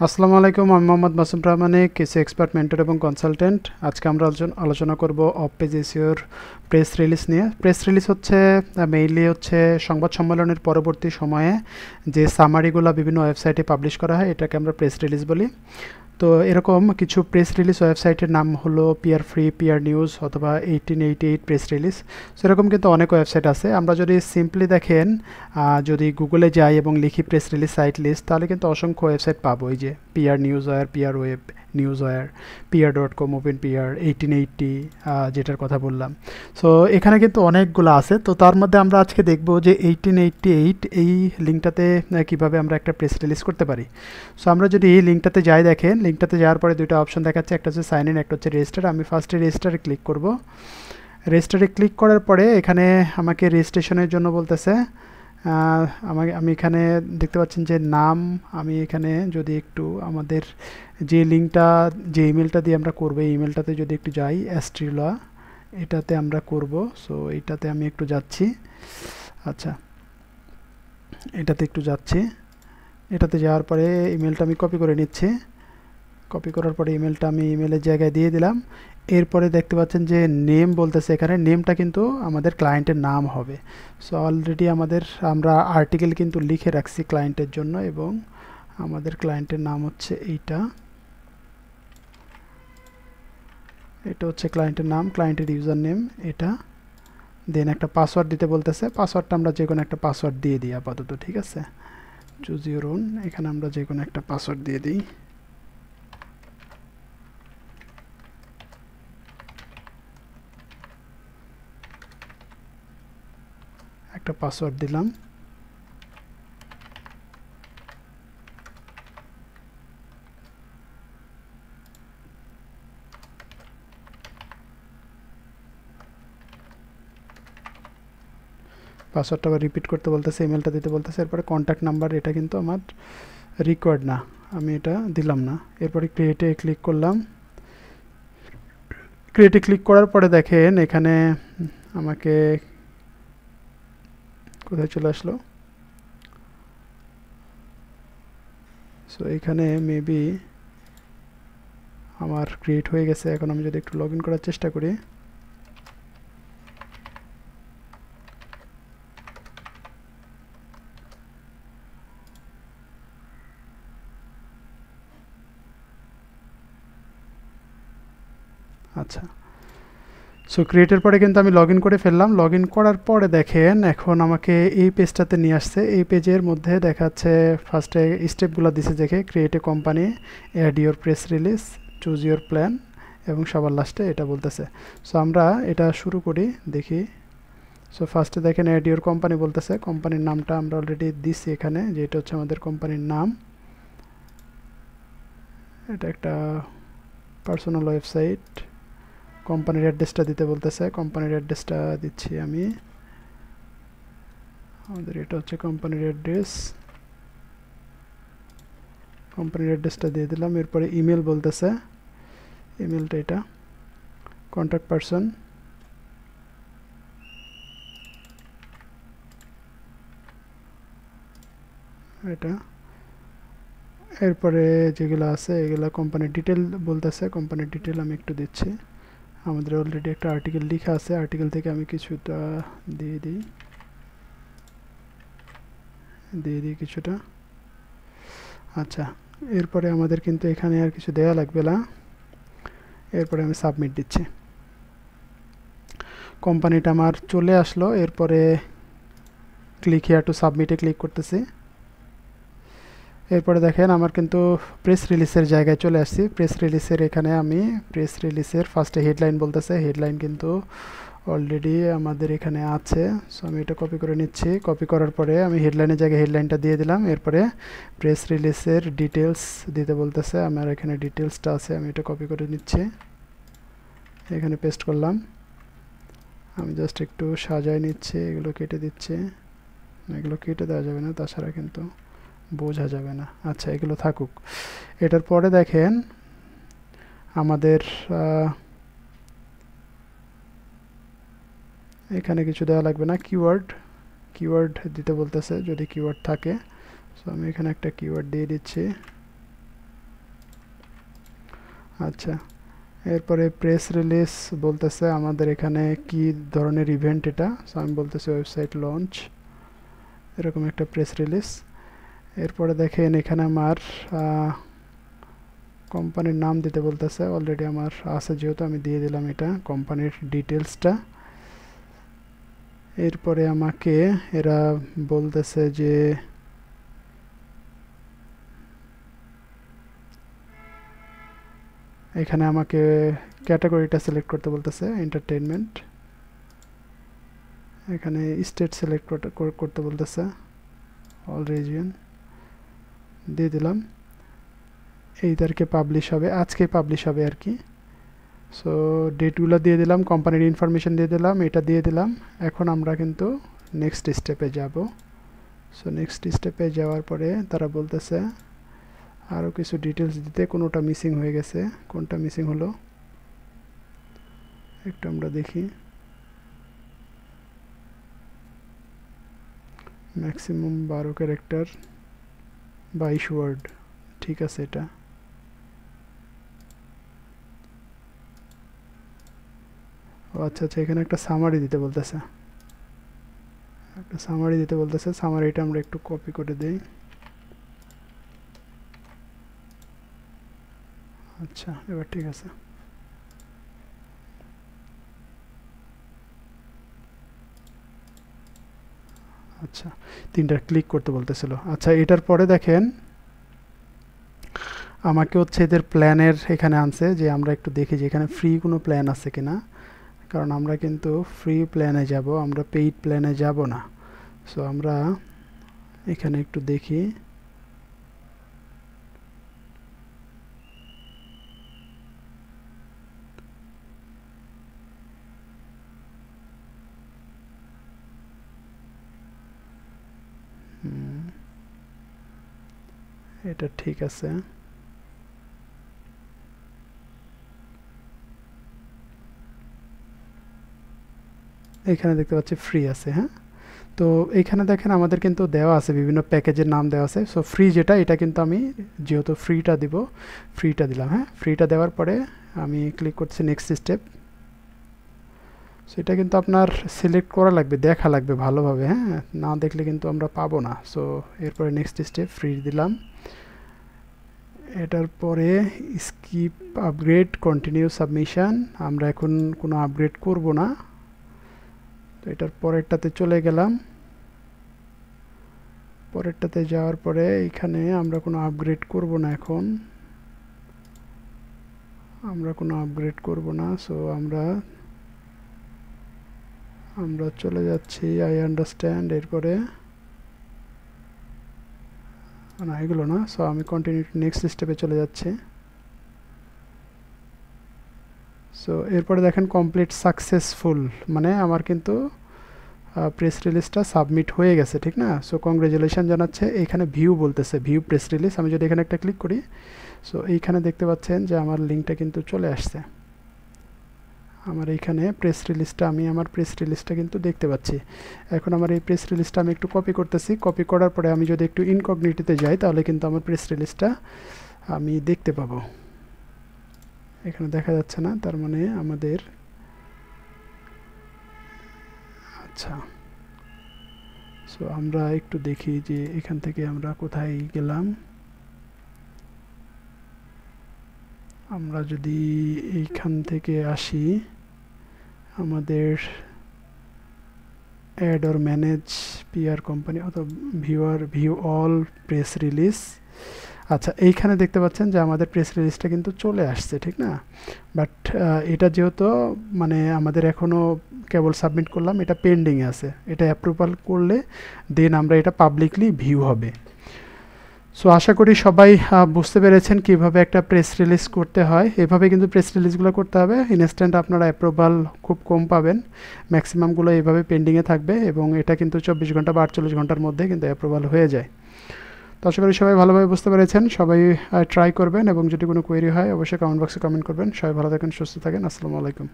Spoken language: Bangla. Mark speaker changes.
Speaker 1: আসসালামু আলাইকুম, আমি মোহাম্মদ মাসুম প্রামাণিক, কেসি এক্সপার্ট মেন্টর এবং কনসালটেন্ট। আজকে আমরা আলোচনা করব অফ পেজ এসইওর প্রেস রিলিজ নিয়ে। প্রেস রিলিজ হচ্ছে মেইনলি হচ্ছে সংবাদ সম্মেলনের পরবর্তী সময়ে যে সামারিগুলো বিভিন্ন ওয়েবসাইটে পাবলিশ করা হয়, এটাকে আমরা প্রেস রিলিজ বলি। তো এরকম কিছু প্রেস রিলিজ ওয়েবসাইটের নাম হলো পিয়ার ফ্রি, পিয়ার নিউজ অথবা 1888 প্রেস রিলিজ। সেরকম কিন্তু অনেক ওয়েবসাইট আছে। আমরা যদি সিম্পলি দেখেন, যদি গুগলে যাই এবং লিখি প্রেস রিলিজ সাইট লিস্ট, তাহলে কিন্তু অসংখ্য ওয়েবসাইট পাবো। এই যে peer news war, peer web news war, পিয়ার.com, ওপেন পিয়ার, 1880 যেটার কথা বললাম। সো এখানে কিন্তু অনেকগুলো আছে। তো তার মধ্যে আমরা আজকে দেখব যে 1888 এই লিঙ্কটাতে কীভাবে আমরা একটা প্রেস রিলিজ করতে পারি। সো আমরা যদি এই লিঙ্কটাতে যাই, দেখেন লিঙ্কটাতে যাওয়ার পরে দুটো অপশন দেখাচ্ছে, একটা হচ্ছে সাইন ইন, একটা হচ্ছে রেজিস্টার। আমি ফার্স্টে রেজিস্টারে ক্লিক করব। রেজিস্টারে ক্লিক করার পরে এখানে আমাকে রেজিস্ট্রেশনের জন্য বলতেছে। আমি এখানে দেখতে পাচ্ছেন যে নাম, আমি এখানে যদি একটু আমাদের যে লিঙ্কটা, যে ইমেলটা দিয়ে আমরা করবো, এই ইমেলটাতে যদি একটু যাই, অ্যাস্ট্রিলা এটাতে আমরা করব। সো এইটাতে আমি একটু যাচ্ছি। আচ্ছা, এটাতে একটু যাচ্ছি। এটাতে যাওয়ার পরে ইমেলটা আমি কপি করে নিচ্ছি। কপি করার পরে ইমেলটা আমি ইমেলের জায়গায় দিয়ে দিলাম। এরপরে দেখতে পাচ্ছেন যে নেম বলতেছে, এখানে নেমটা কিন্তু আমাদের ক্লায়েন্টের নাম হবে। সো অলরেডি আমরা আর্টিকেল কিন্তু লিখে রাখছি ক্লায়েন্টের জন্য, এবং আমাদের ক্লায়েন্টের নাম হচ্ছে এইটা। এটা হচ্ছে ক্লায়েন্টের নাম, ক্লায়েন্টের ইউজার নেম এটা। দেন একটা পাসওয়ার্ড দিতে বলতেছে। পাসওয়ার্ডটা আমরা যে কোনো একটা পাসওয়ার্ড দিয়ে দিই আপাতত, ঠিক আছে। চুজ ইউর ওন, এখানে আমরা যে কোনো একটা পাসওয়ার্ড দিয়ে দিই। একটা পাসওয়ার্ড দিলাম। পাসওয়ার্ডটা আবার রিপিট করতে বলতেছে, ইমেলটা দিতে বলতেছে। এরপরে কন্ট্যাক্ট নাম্বার, এটা কিন্তু আমার রিকোয়ার্ড না, আমি এটা দিলাম না। এরপরে ক্রিয়েটে ক্লিক করলাম। ক্রিয়েটে ক্লিক করার পরে দেখেন এখানে আমাকে কোথায় চলে আসলো। সো এখানে মেবি আমার ক্রিয়েট হয়ে গেছে। এখন আমি যদি একটু লগ ইন করার চেষ্টা করি, আচ্ছা। সো ক্রিয়েটের পরে কিন্তু আমি লগ ইন করে ফেললাম। লগ ইন করার পরে দেখেন এখন আমাকে এই পেজটাতে নিয়ে আসছে। এই পেজের মধ্যে দেখাচ্ছে ফার্স্টে স্টেপগুলো দিছে, দেখে create a company, add your press release, choose your plan, এবং সবার লাস্টে এটা বলতেছে। সো আমরা এটা শুরু করি, দেখি। সো ফার্স্টে দেখেন অ্যাড ইউর কোম্পানি বলতেছে। কোম্পানির নামটা আমরা অলরেডি দিচ্ছি এখানে, যে এটা হচ্ছে আমাদের কোম্পানির নাম। এটা একটা পার্সোনাল ওয়েবসাইট। কোম্পানির অ্যাড্রেসটা দিতে বলতেছে, কোম্পানির অ্যাড্রেসটা দিচ্ছি আমি। আমাদের এটা হচ্ছে কোম্পানির অ্যাড্রেস। কোম্পানির অ্যাড্রেসটা দিয়ে দিলাম। এরপরে ইমেল বলতেছে, ইমেলটা এটা। কন্ট্যাক্ট পারসন, এটা। এরপরে যেগুলো আছে এগুলো কোম্পানির ডিটেল বলতেছে। কোম্পানির ডিটেল আমি একটু দিচ্ছি। আমাদের অলরেডি একটা আর্টিকেল লেখা আছে, আর্টিকেল থেকে আমি কিছুটা দিয়ে দিই কিছুটা। আচ্ছা, এরপরে আমাদের কিন্তু এখানে আর কিছু দেওয়া লাগবে না। এরপরে আমি সাবমিট দিচ্ছি। কোম্পানিটা আমার চলে আসলো। এরপরে ক্লিক হিয়ার টু সাবমিটে ক্লিক করতেছি। এরপরে দেখেন আমার কিন্তু প্রেস রিলিজের জায়গায় চলে আসছি। প্রেস রিলিজের এখানে আমি প্রেস রিলিজের ফার্স্টে হেডলাইন বলতেছে। হেডলাইন কিন্তু অলরেডি আমাদের এখানে আছে। সো আমি এটা কপি করে নিচ্ছি। কপি করার পরে আমি হেডলাইনের জায়গায় হেডলাইনটা দিয়ে দিলাম। এরপরে প্রেস রিলিজের ডিটেলস দিতে বলতেছে। আমার এখানে ডিটেলসটা আছে, আমি এটা কপি করে নিচ্ছি, এখানে পেস্ট করলাম। আমি জাস্ট একটু সাজায় নিচ্ছি, এগুলো কেটে দিচ্ছি। এগুলো কেটে দেওয়া যাবে না, তাছাড়া কিন্তু বোঝা যাবে না। আচ্ছা, এগুলো থাকুক। এটার পরে দেখেন আমাদের এখানে কিছু দেওয়া লাগবে না। কিওয়ার্ড দিতে বলতেছে, যদি কিওয়ার্ড থাকে। সো আমি এখানে একটা কিওয়ার্ড দিয়ে দিচ্ছি। আচ্ছা, এরপরে প্রেস রিলিজ বলতেছে আমাদের এখানে কি ধরনের ইভেন্ট এটা। সো আমি বলতেছি ওয়েবসাইট লঞ্চ, এরকম একটা প্রেস রিলিজ। এরপরে দেখেন এখানে আমার কোম্পানির নাম দিতে বলতেছে, অলরেডি আমার আছে যেহেতু আমি দিয়ে দিলাম এটা কোম্পানির ডিটেলসটা। এরপরে আমাকে এরা বলতেছে যে এখানে আমাকে ক্যাটাগরিটা সিলেক্ট করতে বলতেছে এন্টারটেইনমেন্ট, এখানে স্টেট সিলেক্ট করতে বলতেছে অল রিজিয়ন, দিয়ে দিলাম। এই তারিখে পাবলিশ হবে, আজকে পাবলিশ হবে আর কি। সো ডেটগুলো দিয়ে দিলাম, কোম্পানির ইনফরমেশন দিয়ে দিলাম, এটা দিয়ে দিলাম। এখন আমরা কিন্তু নেক্সট স্টেপে যাব। সো নেক্সট স্টেপে যাওয়ার পরে তারা বলতেছে আরও কিছু ডিটেলস দিতে, কোনোটা মিসিং হয়ে গেছে, কোনটা মিসিং হলো একটু আমরা দেখি। ম্যাক্সিমাম 12 ক্যারেক্টার 22 ওয়ার্ড, ঠিক আছে এটা। ও আচ্ছা আচ্ছা, এখানে একটা সামারি দিতে বলতেছে, একটা সামারি দিতে বলতেছে। সামারিটা আমরা একটু কপি করে দিই। আচ্ছা, এবার ঠিক আছে। আচ্ছা, তিনটা ক্লিক করতে বলতেছিল। আচ্ছা, এটার পরে দেখেন আমাকে হচ্ছে এদের প্ল্যানের এখানে আনছে, যে আমরা একটু দেখি যে এখানে ফ্রি কোনো প্ল্যান আছে কিনা, কারণ আমরা কিন্তু ফ্রি প্ল্যানে যাব, আমরা পেইড প্ল্যানে যাব না। সো আমরা এখানে একটু দেখি। এটা ঠিক আছে। এখানে দেখতে পাচ্ছি ফ্রি আছে। হ্যাঁ, তো এইখানে দেখেন আমাদের কিন্তু দেওয়া আছে বিভিন্ন প্যাকেজের নাম দেওয়া আছে। সো ফ্রি যেটা, এটা কিন্তু আমি যেহেতু ফ্রিটা দিব, ফ্রিটা দিলাম। হ্যাঁ, ফ্রিটা দেওয়ার পরে আমি ক্লিক করছি নেক্সট স্টেপ। সো এটা কিন্তু আপনার সিলেক্ট করা লাগবে, দেখা লাগবে ভালোভাবে। হ্যাঁ, না দেখলে কিন্তু আমরা পাবো না। সো এরপরে নেক্সট স্টেপ ফ্রি দিলাম। এটার পরে স্কিপ আপগ্রেড কন্টিনিউ সাবমিশন, আমরা এখন কোনো আপগ্রেড করব না। তো এটার পরেরটাতে চলে গেলাম। পরেরটাতে যাওয়ার পরে এখানে আমরা কোনো আপগ্রেড করব না, এখন আমরা কোনো আপগ্রেড করব না। সো আমরা চলে যাচ্ছি আই আন্ডারস্ট্যান্ড, এরপরে না এগুলো না। সো আমি কন্টিনিউ নেক্সট স্টেপে চলে যাচ্ছি। সো এরপরে দেখেন কমপ্লিট সাকসেসফুল, মানে আমার কিন্তু প্রেস রিলিজটা সাবমিট হয়ে গেছে, ঠিক না? সো কংগ্রেচুলেশন জানাচ্ছে। এইখানে ভিউ বলতেছে, ভিউ প্রেস রিলিজ। আমি যদি এখানে একটা ক্লিক করি, সো এইখানে দেখতে পাচ্ছেন যে আমার লিঙ্কটা কিন্তু চলে আসছে। আমার এইখানে প্রেস রিলিজটা, আমি আমার প্রেস রিলিজটা কিন্তু দেখতে পাচ্ছি। এখন আমার এই প্রেস রিলিজটা আমি একটু কপি করতেছি। কপি করার পরে আমি যদি একটু ইনকগনিটিতে যাই, তাহলে কিন্তু আমার প্রেস রিলিজটা আমি দেখতে পাবো। এখানে দেখা যাচ্ছে না, তার মানে আমাদের আচ্ছা। সো আমরা একটু দেখি যে এখান থেকে আমরা কোথায় গেলাম। আমরা যদি এইখান থেকে আসি, আমাদের add or manage PR company অথবা ভিউ অল প্রেস রিলিজ। আচ্ছা, এইখানে দেখতে পাচ্ছেন যে আমাদের প্রেস রিলিজটা কিন্তু চলে আসছে, ঠিক না? বাট এটা যেহেতু মানে আমাদের এখনও কেবল সাবমিট করলাম, এটা পেন্ডিংয়ে আছে। এটা অ্যাপ্রুভাল করলে দেন আমরা এটা পাবলিকলি ভিউ হবে। সো আশা করি সবাই বুঝতে পেরেছেন কিভাবে একটা প্রেস রিলিজ করতে হয়। এভাবে কিন্তু প্রেস রিলিজগুলো করতে হবে। ইনস্ট্যান্ট আপনারা অ্যাপ্রুভাল খুব কম পাবেন, ম্যাক্সিমামগুলো এইভাবে পেন্ডিংয়ে থাকবে, এবং এটা কিন্তু 24 ঘন্টা বা 48 ঘন্টার মধ্যে কিন্তু অ্যাপ্রুভাল হয়ে যায়। তো আশা করি সবাই ভালোভাবে বুঝতে পেরেছেন। সবাই ট্রাই করবেন, এবং যদি কোনো কোয়েরি হয় অবশ্যই কমেন্ট বক্সে কমেন্ট করবেন। সবাই ভালো থাকেন, সুস্থ থাকেন। আসসালামু আলাইকুম।